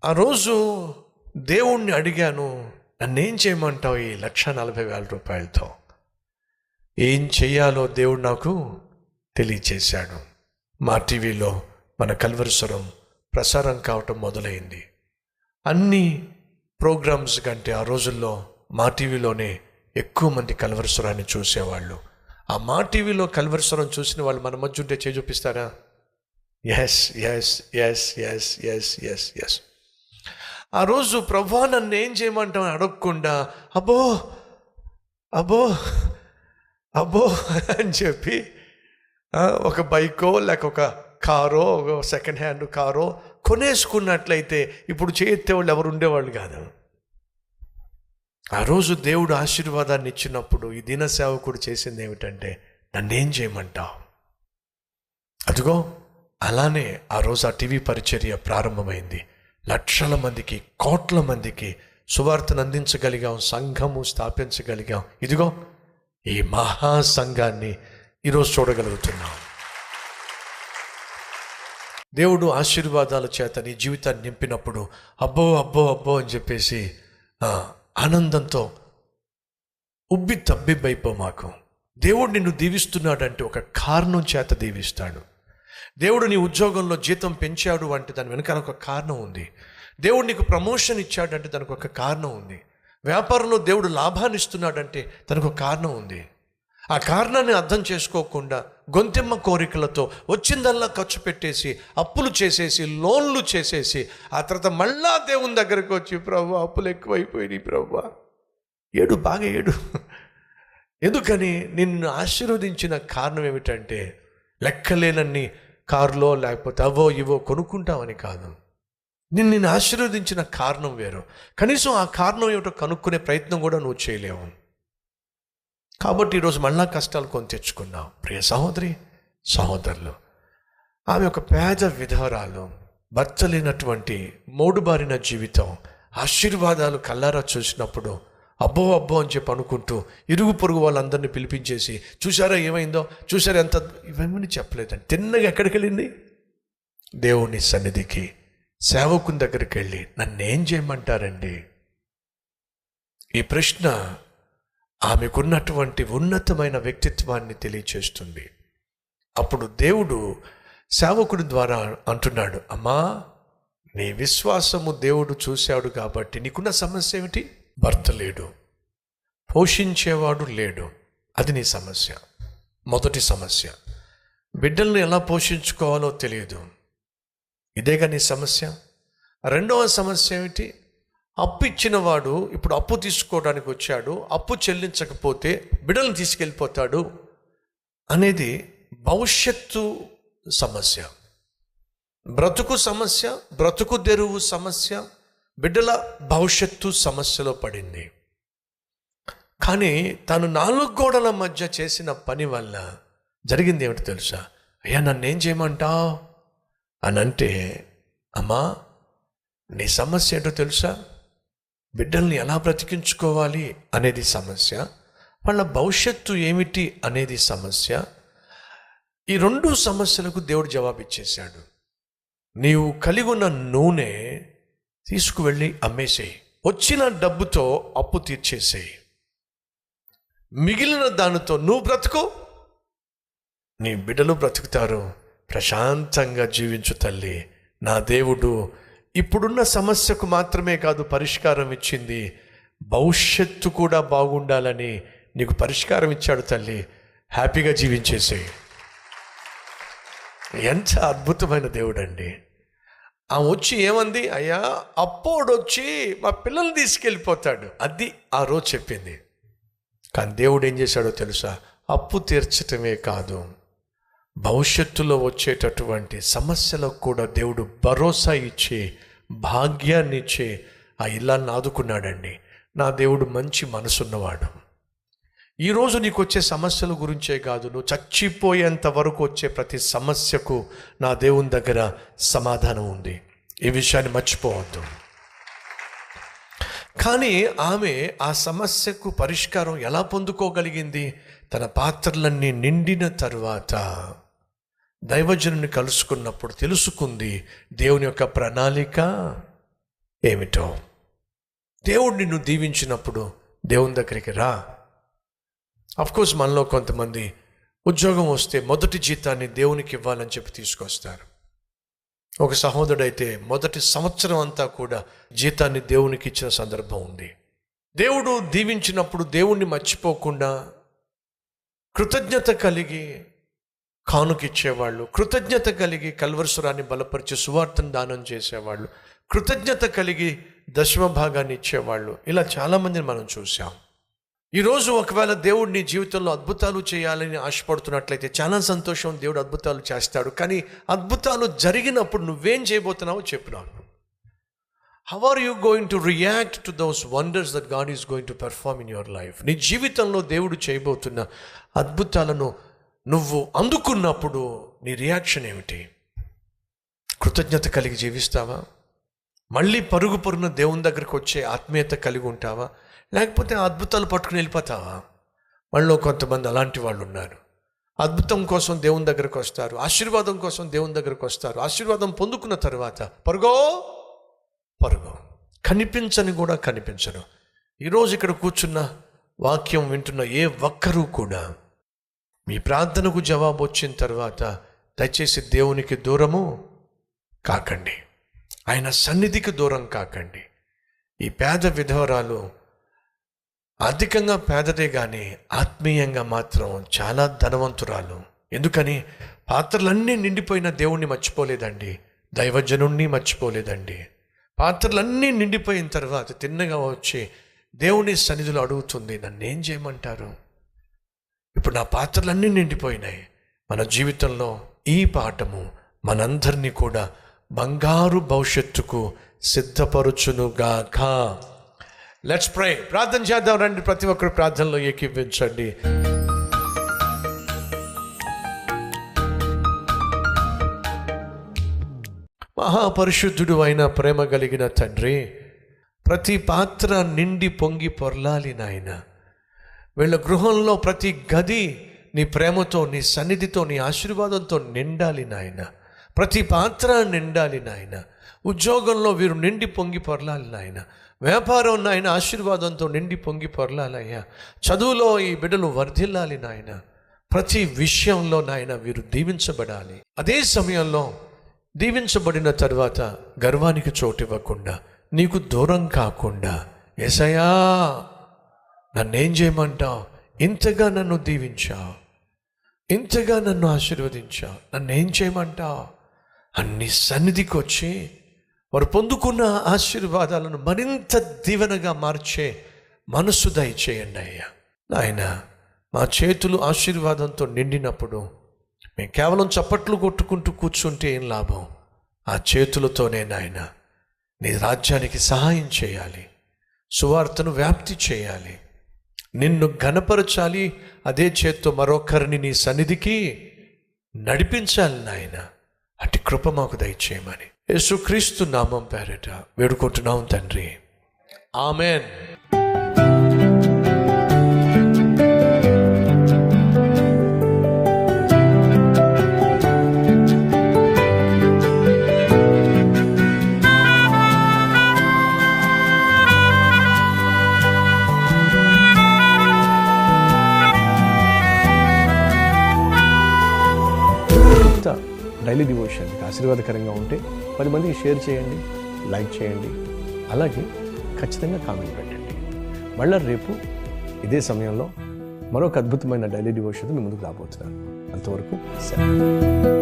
ఆ రోజు దేవుణ్ణి అడిగాను, నన్నేం చేయమంటావు ఈ 1,40,000 ఏం చెయ్యాలో దేవుడు నాకు తెలియచేశాడు. మా టీవీలో మన కల్వరిస్వరం ప్రసారం కావటం మొదలైంది. అన్ని ప్రోగ్రామ్స్ కంటే ఆ రోజుల్లో మా టీవీలోనే ఎక్కువ మంది కల్వరిస్వరాన్ని చూసేవాళ్ళు. ఆ మా టీవీలో కల్వరిస్వరం చూసిన వాళ్ళు మన మధ్య ఉంటే చేయి చూపిస్తారా? Yes yes yes yes yes yes yes. ఆ రోజు ప్రభువా నన్ను ఏం చేయమంటావు అడగకుండా అబ్బో అబ్బో అబ్బో అని చెప్పి ఒక బైకో లేక ఒక కారో, ఒక సెకండ్ హ్యాండ్ కారో కొనేసుకున్నట్లయితే ఇప్పుడు చేయెత్తే వాళ్ళు ఎవరు ఉండేవాళ్ళు కాదు. ఆ రోజు దేవుడు ఆశీర్వాదాన్ని ఇచ్చినప్పుడు ఈ దిన సేవకుడు చేసింది ఏమిటంటే, నన్నేం చేయమంటావు? అదిగో అలానే ఆ రోజు ఆ టీవీ పరిచర్య ప్రారంభమైంది. లక్షల మందికి, కోట్ల మందికి సువార్తను అందించగలిగాం, సంఘము స్థాపించగలిగాం. ఇదిగో ఈ మహా సంఘాన్ని ఈరోజు చూడగలుగుతున్నాం. దేవుడు ఆశీర్వాదాల చేత నీ జీవితాన్ని నింపినప్పుడు అబ్బో అబ్బో అబ్బో అని చెప్పేసి ఆనందంతో ఉబ్బి తబ్బిబ్బైపో మాకు. దేవుడు నిన్ను దీవిస్తున్నాడంటే ఒక కారణం చేత దీవిస్తాడు. దేవుడు నీ ఉద్యోగంలో జీతం పెంచాడు అంటే దాని వెనకాల ఒక కారణం ఉంది. దేవుడు నీకు ప్రమోషన్ ఇచ్చాడంటే దానికి ఒక కారణం ఉంది. వ్యాపారంలో దేవుడు లాభాన్ని ఇస్తున్నాడంటే దానికి ఒక కారణం ఉంది. ఆ కారణాన్ని అర్థం చేసుకోకుండా గొంతెమ్మ కోరికలతో వచ్చిందల్లా ఖర్చు పెట్టేసి, అప్పులు చేసేసి, లోన్లు చేసేసి, ఆ తర్వాత మళ్ళా దేవుని దగ్గరకు వచ్చి ప్రభువా అప్పులు ఎక్కువైపోయినాయి ప్రభువా, ఏడు బాగా ఏడు. ఎందుకని? నిన్ను ఆశీర్వదించిన కారణం ఏమిటంటే లెక్కలేనన్ని కారులో లేకపోతే అవో ఇవో కొనుక్కుంటామని కాదు. నిన్ను ఆశీర్వదించిన కారణం వేరు. కనీసం ఆ కారణం ఏమిటో కనుక్కునే ప్రయత్నం కూడా నువ్వు చేయలేవు. కాబట్టి ఈరోజు మళ్ళా కష్టాలు కొని తెచ్చుకున్నావు. ప్రియ సహోదరి సహోదరులు, ఆమె ఒక పేద విధవరాలు, భర్త లేనటువంటి మోడుబారిన జీవితం. ఆశీర్వాదాలు కల్లారా చూసినప్పుడు అబ్బో అబ్బో అని చెప్పి అనుకుంటూ ఇరుగు పొరుగు వాళ్ళందరినీ పిలిపించేసి చూసారా ఏమైందో, చూసారా ఎంత, ఇవేమని చెప్పలేదండి. తిన్నగా ఎక్కడికి వెళ్ళింది? దేవుని సన్నిధికి, సేవకుని దగ్గరికి వెళ్ళి నన్నేం చేయమంటారండి? ఈ ప్రశ్న ఆమెకున్నటువంటి ఉన్నతమైన వ్యక్తిత్వాన్ని తెలియచేస్తుంది. అప్పుడు దేవుడు సేవకుడి ద్వారా అంటున్నాడు, అమ్మా నీ విశ్వాసము దేవుడు చూశాడు కాబట్టి నీకున్న సమస్య ఏమిటి? భర్త లేడు, పోషించేవాడు లేడు, అది నీ సమస్య. మొదటి సమస్య. బిడ్డల్ని ఎలా పోషించుకోవాలో తెలియదు, ఇదేగా నీ సమస్య. రెండవ సమస్య ఏమిటి? అప్పు ఇచ్చిన వాడు ఇప్పుడు అప్పు తీసుకోవడానికి వచ్చాడు, అప్పు చెల్లించకపోతే బిడ్డలను తీసుకెళ్ళిపోతాడు అనేది భవిష్యత్తు సమస్య. బ్రతుకు సమస్య, బ్రతుకు తెరువు సమస్య, బిడ్డల భవిష్యత్తు సమస్యలో పడింది. కానీ తను 4 గోడల మధ్య చేసిన పని వల్ల జరిగింది ఏమిటి తెలుసా? అయ్యా నన్నేం చేయమంటావు అని అంటే, అమ్మా నీ సమస్య ఏంటో తెలుసా? బిడ్డల్ని ఎలా బ్రతికించుకోవాలి అనేది సమస్య, వాళ్ళ భవిష్యత్తు ఏమిటి అనేది సమస్య. ఈ 2 సమస్యలకు దేవుడు జవాబిచ్చేశాడు. నీవు కలిగి ఉన్న నూనె తీసుకువెళ్ళి అమ్మేసేయి, వచ్చిన డబ్బుతో అప్పు తీర్చేసేయి, మిగిలిన దానితో నువ్వు బ్రతుకు, నీ బిడ్డలు బ్రతుకుతారు, ప్రశాంతంగా జీవించు తల్లి. నా దేవుడు ఇప్పుడున్న సమస్యకు మాత్రమే కాదు పరిష్కారం ఇచ్చింది, భవిష్యత్తు కూడా బాగుండాలని నీకు పరిష్కారం ఇచ్చాడు తల్లి, హ్యాపీగా జీవించేసేయి. ఎంత అద్భుతమైన దేవుడు అండి. ఆ వచ్చి ఏమంది? అయ్యా అప్పోడొచ్చి మా పిల్లల్ని తీసుకెళ్ళిపోతాడు, అది ఆ రోజు చెప్పింది. కానీ దేవుడు ఏం చేశాడో తెలుసా? అప్పు తీర్చటమే కాదు, భవిష్యత్తులో వచ్చేటటువంటి సమస్యలకు కూడా దేవుడు భరోసా ఇచ్చి, భాగ్యాన్ని ఇచ్చి ఆ ఇల్లాన్ని ఆదుకున్నాడండి. నా దేవుడు మంచి మనసున్నవాడు. ఈరోజు నీకు వచ్చే సమస్యల గురించే కాదు, నువ్వు చచ్చిపోయేంత వరకు వచ్చే ప్రతి సమస్యకు నా దేవుని దగ్గర సమాధానం ఉంది. ఈ విషయాన్ని మర్చిపోవద్దు. కానీ ఆమె ఆ సమస్యకు పరిష్కారం ఎలా పొందుకోగలిగింది? తన పాత్రలన్నీ నిండిన తరువాత దైవజనుని కలుసుకున్నప్పుడు తెలుసుకుంది దేవుని యొక్క ప్రణాళిక ఏమిటో. దేవుడు నిన్ను దీవించినప్పుడు దేవుని దగ్గరికి రా. అఫ్కోర్స్ మనలో కొంతమంది ఉద్యోగం వస్తే మొదటి జీతాన్ని దేవునికి ఇవ్వాలని చెప్పి తీసుకొస్తారు. ఒక సహోదరుడైతే మొదటి సంవత్సరం అంతా కూడా జీతాన్ని దేవునికి ఇచ్చిన సందర్భం ఉంది. దేవుడు దీవించినప్పుడు దేవుణ్ణి మర్చిపోకుండా కృతజ్ఞత కలిగి కానుకిచ్చేవాళ్ళు, కృతజ్ఞత కలిగి కల్వరసురాన్ని బలపరిచి సువార్తను దానం చేసేవాళ్ళు, కృతజ్ఞత కలిగి దశమ భాగాన్ని ఇచ్చేవాళ్ళు, ఇలా చాలామందిని మనం చూసాం. ఈరోజు ఒకవేళ దేవుడు నీ జీవితంలో అద్భుతాలు చేయాలని ఆశపడుతున్నట్లయితే చాలా సంతోషం, దేవుడు అద్భుతాలు చేస్తాడు. కానీ అద్భుతాలు జరిగినప్పుడు నువ్వేం చేయబోతున్నావో చెప్పు నాకు. How are you going to react to those wonders that God is going to perform in your life? నీ జీవితంలో దేవుడు చేయబోతున్న అద్భుతాలను నువ్వు అందుకున్నప్పుడు నీ రియాక్షన్ ఏమిటి? కృతజ్ఞత కలిగి జీవిస్తావా? మళ్ళీ పరుగు పరుగున దేవుని దగ్గరికి వచ్చే ఆత్మీయత కలిగి ఉంటావా? లేకపోతే అద్భుతాలు పట్టుకుని వెళ్ళిపోతావా? వాళ్ళలో కొంతమంది అలాంటి వాళ్ళు ఉన్నారు. అద్భుతం కోసం దేవుని దగ్గరకు వస్తారు, ఆశీర్వాదం కోసం దేవుని దగ్గరకు వస్తారు. ఆశీర్వాదం పొందుకున్న తర్వాత పరుగో కనిపించని కూడా కనిపించను. ఈరోజు ఇక్కడ కూర్చున్న వాక్యం వింటున్న ఏ ఒక్కరూ కూడా మీ ప్రార్థనకు జవాబు వచ్చిన తర్వాత దయచేసి దేవునికి దూరము కాకండి, ఆయన సన్నిధికి దూరం కాకండి. ఈ పేద విధవరాలు ఆర్థికంగా పేదదే కానీ ఆత్మీయంగా మాత్రం చాలా ధనవంతురాలు. ఎందుకని? పాత్రలన్నీ నిండిపోయిన దేవుణ్ణి మర్చిపోలేదండి, దైవజనుణ్ణి మర్చిపోలేదండి. పాత్రలన్నీ నిండిపోయిన తర్వాత తిన్నగా వచ్చి దేవుని సన్నిధిలో అడుగుతుంది, నన్ను ఏం చేయమంటారు? ఇప్పుడు నా పాత్రలన్నీ నిండిపోయినాయి. మన జీవితంలో ఈ పాఠము మనందరినీ కూడా బంగారు భవిష్యత్తుకు సిద్ధపరచునుగాక. Let's pray. ప్రార్థన చేద్దాం రండి. ప్రతి ఒక్కరు ప్రార్థనలో ఏకీభవించండి. మహాపరిశుద్ధుడు అయిన ప్రేమ కలిగిన తండ్రి, ప్రతి పాత్ర నిండి పొంగి పొర్లాలి నాయన. వీళ్ళ గృహంలో ప్రతి గది నీ ప్రేమతో, నీ సన్నిధితో, నీ ఆశీర్వాదంతో నిండాలి నాయన. ప్రతి పాత్ర నిండాలి నాయన. ఉద్యోగంలో వీరు నిండి పొంగి పొర్లాలి నాయన. వ్యాపారం నాయన ఆశీర్వాదంతో నిండి పొంగి పొర్లాలయ్యా. చదువులో ఈ బిడ్డలు వర్ధిల్లాలి నాయన. ప్రతి విషయంలో నాయన వీరు దీవించబడాలి. అదే సమయంలో దీవించబడిన తర్వాత గర్వానికి చోటు ఇవ్వకుండా, నీకు దూరం కాకుండా, యేసయ్యా నన్నేం చేయమంటావు? ఇంతగా నన్ను దీవించావు, ఇంతగా నన్ను ఆశీర్వదించావు, నన్నేం చేయమంటావు? అన్ని సన్నిధికి వచ్చి వారు పొందుకున్న ఆశీర్వాదాలను మరింత దీవెనగా మార్చే మనసు దయచేయండి అయ్యా. నాయన, మా చేతులు ఆశీర్వాదంతో నిండినప్పుడు మేము కేవలం చప్పట్లు కొట్టుకుంటూ కూర్చుంటే ఏం లాభం? ఆ చేతులతోనే నాయన నీ రాజ్యానికి సహాయం చేయాలి, సువార్తను వ్యాప్తి చేయాలి, నిన్ను ఘనపరచాలి. అదే చేత్తో మరొకరిని నీ సన్నిధికి నడిపించాలి నాయన. అట్టి కృప మాకు దయచేయమని యేసుక్రీస్తు నామం పేరిట వేడుకుంటున్నాం తండ్రి, ఆమెన్. డైలీ డివోషన్ ఆశీర్వాదకరంగా ఉంటే 10 మందికి షేర్ చేయండి, లైక్ చేయండి, అలాగే ఖచ్చితంగా కామెంట్ పెట్టండి. మళ్ళీ రేపు ఇదే సమయంలో మరొక అద్భుతమైన డైలీ డివోషన్ మీ ముందుకు రాబోతున్నాను. అంతవరకు సెలవు.